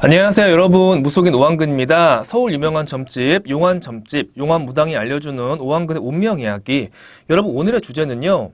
안녕하세요 여러분, 무속인 오한근입니다. 서울 유명한 점집 용환점집 용환무당이 알려주는 오한근의 운명 이야기. 여러분, 오늘의 주제는요,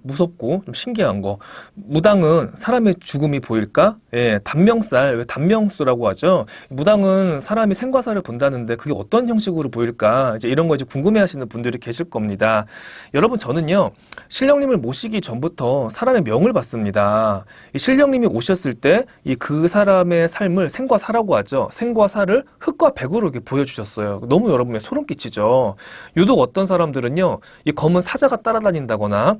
무섭고 좀 신기한 거. 무당은 사람의 죽음이 보일까? 예, 단명살, 왜 단명수라고 하죠. 무당은 사람이 생과사를 본다는데 그게 어떤 형식으로 보일까? 이제 이런 거 이제 궁금해하시는 분들이 계실 겁니다. 여러분, 저는요 신령님을 모시기 전부터 사람의 명을 봤습니다. 이 신령님이 오셨을 때 이 그 사람의 삶을 생과사라고 하죠. 생과사를 흙과 백으로 이렇게 보여주셨어요. 너무 여러분의 소름 끼치죠. 유독 어떤 사람들은요, 이 검은 사자가 따라다닌다거나,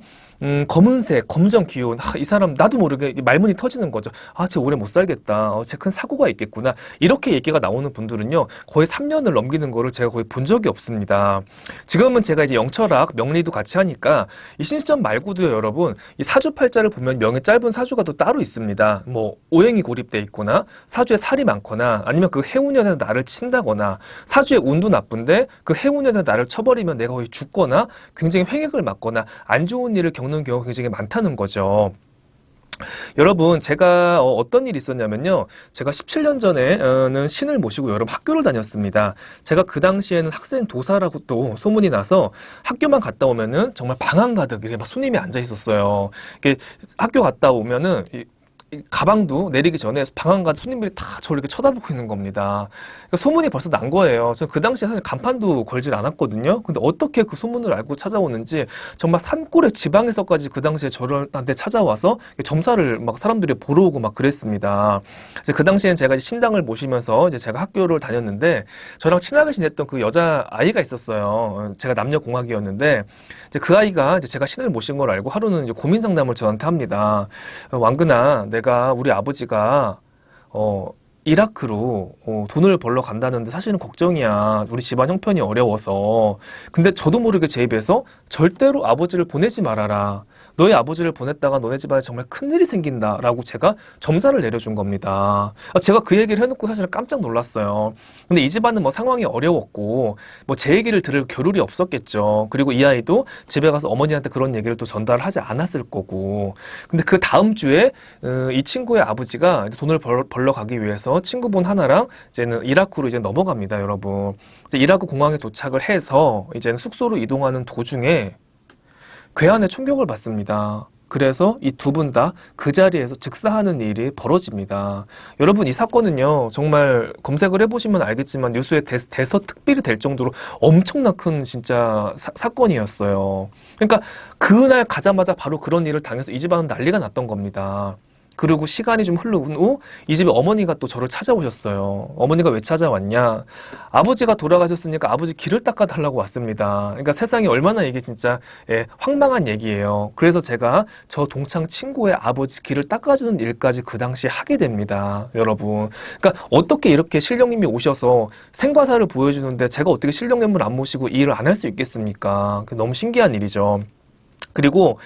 검은색, 검정 기운, 이 사람 나도 모르게 말문이 터지는 거죠. 쟤 오래 못 살겠다. 쟤 큰 사고가 있겠구나. 이렇게 얘기가 나오는 분들은요, 거의 3년을 넘기는 거를 제가 거의 본 적이 없습니다. 지금은 제가 이제 영철학, 명리도 같이 하니까 이 신시점 말고도요, 여러분, 이 사주팔자를 보면 명의 짧은 사주가 또 따로 있습니다. 뭐 오행이 고립돼 있거나 사주에 살이 많거나 아니면 그 해운년에서 나를 친다거나 사주의 운도 나쁜데 그 해운년에서 나를 쳐버리면 내가 거의 죽거나 굉장히 횡액을 맞거나 안 좋은 일을 겪는 경우가 굉장히 많다는 거죠. 여러분, 제가 어떤 일이 있었냐면요, 제가 17년 전에는 신을 모시고 여러분 학교를 다녔습니다. 제가 그 당시에는 학생 도사라고 또 소문이 나서 학교만 갔다 오면은 정말 방안 가득 이렇게 막 손님이 앉아 있었어요. 이렇게 학교 갔다 오면은 이 가방도 내리기 전에 방안 가득 손님들이 다 저를 이렇게 쳐다보고 있는 겁니다. 그러니까 소문이 벌써 난 거예요. 저 그 당시에 사실 간판도 걸질 않았거든요. 근데 어떻게 그 소문을 알고 찾아오는지, 정말 산골의 지방에서까지 그 당시에 저한테 찾아와서 점사를 막 사람들이 보러 오고 막 그랬습니다. 그래서 그 당시엔 제가 이제 신당을 모시면서 이제 제가 학교를 다녔는데, 저랑 친하게 지냈던 그 여자 아이가 있었어요. 제가 남녀공학이었는데, 이제 그 아이가 이제 제가 신을 모신 걸 알고 하루는 이제 고민 상담을 저한테 합니다. 왕근아, 내가 우리 아버지가 이라크로 돈을 벌러 간다는데 사실은 걱정이야. 우리 집안 형편이 어려워서. 근데 저도 모르게 제 입에서 절대로 아버지를 보내지 말아라. 너희 아버지를 보냈다가 너네 집안에 정말 큰일이 생긴다라고 제가 점사를 내려준 겁니다. 제가 그 얘기를 해놓고 사실 깜짝 놀랐어요. 근데 이 집안은 뭐 상황이 어려웠고 뭐 제 얘기를 들을 겨를이 없었겠죠. 그리고 이 아이도 집에 가서 어머니한테 그런 얘기를 또 전달하지 않았을 거고. 근데 그 다음 주에 이 친구의 아버지가 돈을 벌러 가기 위해서 친구분 하나랑 이제는 이라크로 이제 넘어갑니다, 여러분. 이제 이라크 공항에 도착을 해서 이제는 숙소로 이동하는 도중에 괴한의 총격을 받습니다. 그래서 이 두 분 다 그 자리에서 즉사하는 일이 벌어집니다. 여러분, 이 사건은요, 정말 검색을 해보시면 알겠지만 뉴스에 대서특필이 될 정도로 엄청난 큰 진짜 사건이었어요. 그러니까 그날 가자마자 바로 그런 일을 당해서 이 집안은 난리가 났던 겁니다. 그리고 시간이 좀 흐르고 후 이 집에 어머니가 또 저를 찾아오셨어요. 어머니가 왜 찾아왔냐? 아버지가 돌아가셨으니까 아버지 길을 닦아달라고 왔습니다. 그러니까 세상에 얼마나 이게 진짜 황망한 얘기예요. 그래서 제가 저 동창 친구의 아버지 길을 닦아주는 일까지 그 당시에 하게 됩니다, 여러분. 그러니까 어떻게 이렇게 신령님이 오셔서 생과사를 보여주는데 제가 어떻게 신령님을 안 모시고 이 일을 안 할 수 있겠습니까? 너무 신기한 일이죠. 그리고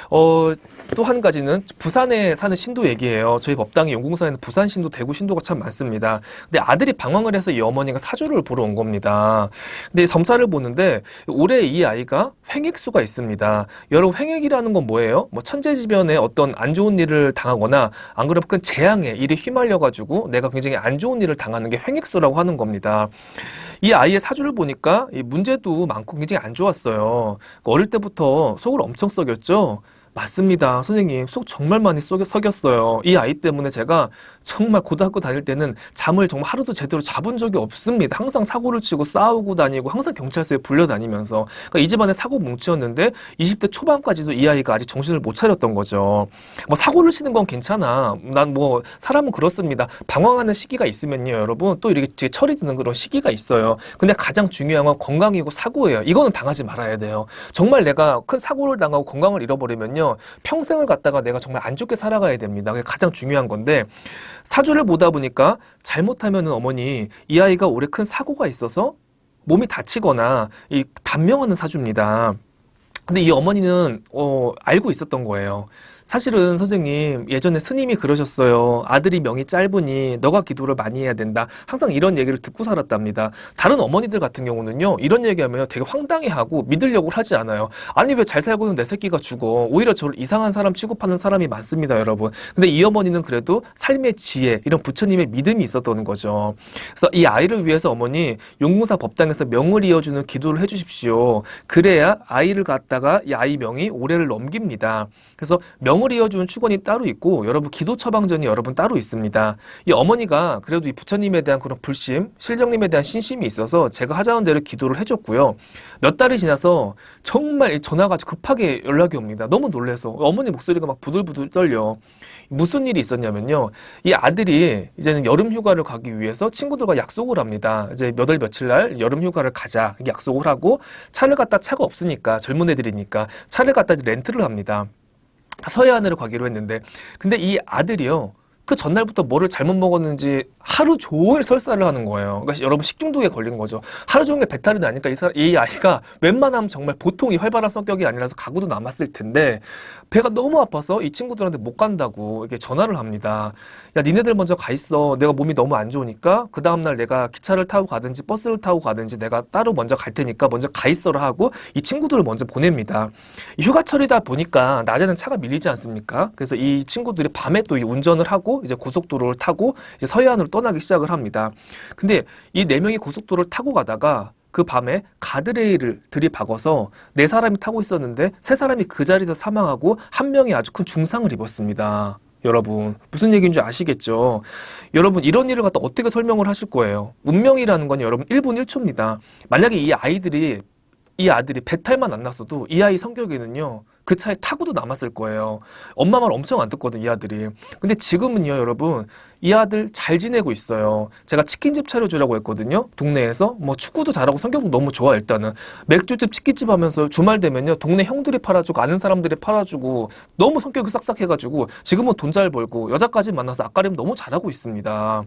또 한 가지는 부산에 사는 신도 얘기예요. 저희 법당의 용궁사에는 부산 신도, 대구 신도가 참 많습니다. 근데 아들이 방황을 해서 이 어머니가 사주를 보러 온 겁니다. 근데 점사를 보는데 올해 이 아이가 횡액수가 있습니다. 여러분, 횡액이라는 건 뭐예요? 뭐 천재지변에 어떤 안 좋은 일을 당하거나 안 그러면 큰 재앙에 일이 휘말려가지고 내가 굉장히 안 좋은 일을 당하는 게 횡액수라고 하는 겁니다. 이 아이의 사주를 보니까 이 문제도 많고 굉장히 안 좋았어요. 어릴 때부터 속을 엄청 썩였죠. 맞습니다, 선생님. 속 정말 많이 썩였어요. 이 아이 때문에 제가 정말 고등학교 다닐 때는 잠을 정말 하루도 제대로 자본 적이 없습니다. 항상 사고를 치고 싸우고 다니고 항상 경찰서에 불려다니면서. 그러니까 이 집안에 사고 뭉치였는데 20대 초반까지도 이 아이가 아직 정신을 못 차렸던 거죠. 뭐 사고를 치는 건 괜찮아. 난 뭐 사람은 그렇습니다. 방황하는 시기가 있으면요, 여러분, 또 이렇게 철이 드는 그런 시기가 있어요. 근데 가장 중요한 건 건강이고 사고예요. 이거는 당하지 말아야 돼요. 정말 내가 큰 사고를 당하고 건강을 잃어버리면요, 평생을 갖다가 내가 정말 안 좋게 살아가야 됩니다. 그게 가장 중요한 건데, 사주를 보다 보니까 잘못하면은 어머니, 이 아이가 올해 큰 사고가 있어서 몸이 다치거나 이 단명하는 사주입니다. 근데 이 어머니는 알고 있었던 거예요. 사실은 선생님, 예전에 스님이 그러셨어요. 아들이 명이 짧으니 너가 기도를 많이 해야 된다. 항상 이런 얘기를 듣고 살았답니다. 다른 어머니들 같은 경우는요, 이런 얘기하면 되게 황당해하고 믿으려고 하지 않아요. 아니, 왜 잘 살고 있는 내 새끼가 죽어? 오히려 저를 이상한 사람 취급하는 사람이 많습니다, 여러분. 근데 이 어머니는 그래도 삶의 지혜, 이런 부처님의 믿음이 있었던 거죠. 그래서 이 아이를 위해서 어머니, 용궁사 법당에서 명을 이어주는 기도를 해주십시오. 그래야 아이를 갖다가 이 아이 명이 올해를 넘깁니다. 그래서 명을 이어주는 축원이 따로 있고 여러분 기도 처방전이 여러분 따로 있습니다. 이 어머니가 그래도 이 부처님에 대한 그런 불심, 신령님에 대한 신심이 있어서 제가 하자는 대로 기도를 해줬고요. 몇 달이 지나서 정말 전화가 급하게 연락이 옵니다. 너무 놀라서 어머니 목소리가 막 부들부들 떨려. 무슨 일이 있었냐면요. 이 아들이 이제는 여름 휴가를 가기 위해서 친구들과 약속을 합니다. 이제 몇 월 며칠 날 여름 휴가를 가자 약속을 하고 차를 갖다 차가 없으니까 젊은 애들이니까 차를 갖다 렌트를 합니다. 서해안으로 가기로 했는데 근데 이 아들이요. 그 전날부터 뭐를 잘못 먹었는지 하루 종일 설사를 하는 거예요. 그러니까 여러분 식중독에 걸린 거죠. 하루 종일 배탈이 나니까 이 아이가 웬만하면 정말 보통이 활발한 성격이 아니라서 가구도 남았을 텐데 배가 너무 아파서 이 친구들한테 못 간다고 이렇게 전화를 합니다. 야, 니네들 먼저 가 있어. 내가 몸이 너무 안 좋으니까 그 다음날 내가 기차를 타고 가든지 버스를 타고 가든지 내가 따로 먼저 갈 테니까 먼저 가 있어라 하고 이 친구들을 먼저 보냅니다. 휴가철이다 보니까 낮에는 차가 밀리지 않습니까? 그래서 이 친구들이 밤에 또 운전을 하고 이제 고속도로를 타고 이제 서해안으로 떠나기 시작을 합니다. 근데 이 네 명이 고속도로를 타고 가다가 그 밤에 가드레일을 들이박아서 네 사람이 타고 있었는데 세 사람이 그 자리에서 사망하고 한 명이 아주 큰 중상을 입었습니다. 여러분 무슨 얘기인 줄 아시겠죠? 여러분 이런 일을 갖다 어떻게 설명을 하실 거예요? 운명이라는 건 여러분 1분 1초입니다. 만약에 이 아들이 배탈만 안 났어도 이 아이 성격에는요 그 차에 타고도 남았을 거예요. 엄마 말 엄청 안 듣거든 이 아들이. 근데 지금은요 여러분 이 아들 잘 지내고 있어요. 제가 치킨집 차려주라고 했거든요. 동네에서 뭐 축구도 잘하고 성격도 너무 좋아. 일단은 맥주집 치킨집 하면서 주말 되면요 동네 형들이 팔아주고 아는 사람들이 팔아주고 너무 성격이 싹싹해가지고 지금은 돈 잘 벌고 여자까지 만나서 앞가림 너무 잘하고 있습니다.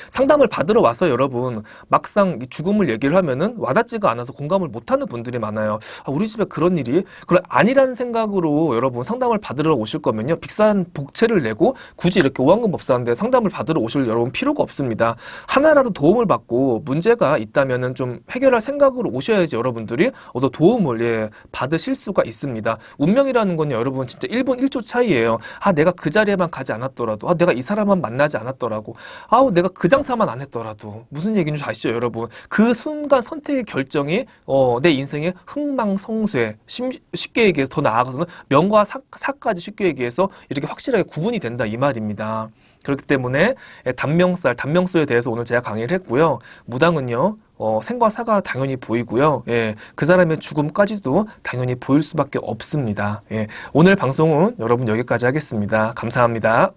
상담을 받으러 와서 여러분 막상 죽음을 얘기를 하면은 와닿지가 않아서 공감을 못하는 분들이 많아요. 아, 우리 집에 그런 일이 그래 아니라는 생각으로 여러분 상담을 받으러 오실 거면요 비싼 복채를 내고 굳이 이렇게 오한금 법사인데 상담을 받으러 오실 여러분 필요가 없습니다. 하나라도 도움을 받고 문제가 있다면은 좀 해결할 생각으로 오셔야지 여러분들이 더 도움을 받으실 수가 있습니다. 운명이라는 건 여러분 진짜 1분 1초 차이예요. 아 내가 그 자리에만 가지 않았더라도 아 내가 이 사람만 만나지 않았더라고 아우 내가 그 장사만 안 했더라도 무슨 얘기인지 아시죠 여러분? 그 순간 선택의 결정이 내 인생의 흥망성쇠 쉽게 얘기해서 더 나아가서는 명과 사까지 쉽게 얘기해서 이렇게 확실하게 구분이 된다 이 말입니다. 그렇기 때문에 단명수에 대해서 오늘 제가 강의를 했고요. 무당은요 생과 사가 당연히 보이고요. 그 사람의 죽음까지도 당연히 보일 수밖에 없습니다. 오늘 방송은 여러분 여기까지 하겠습니다. 감사합니다.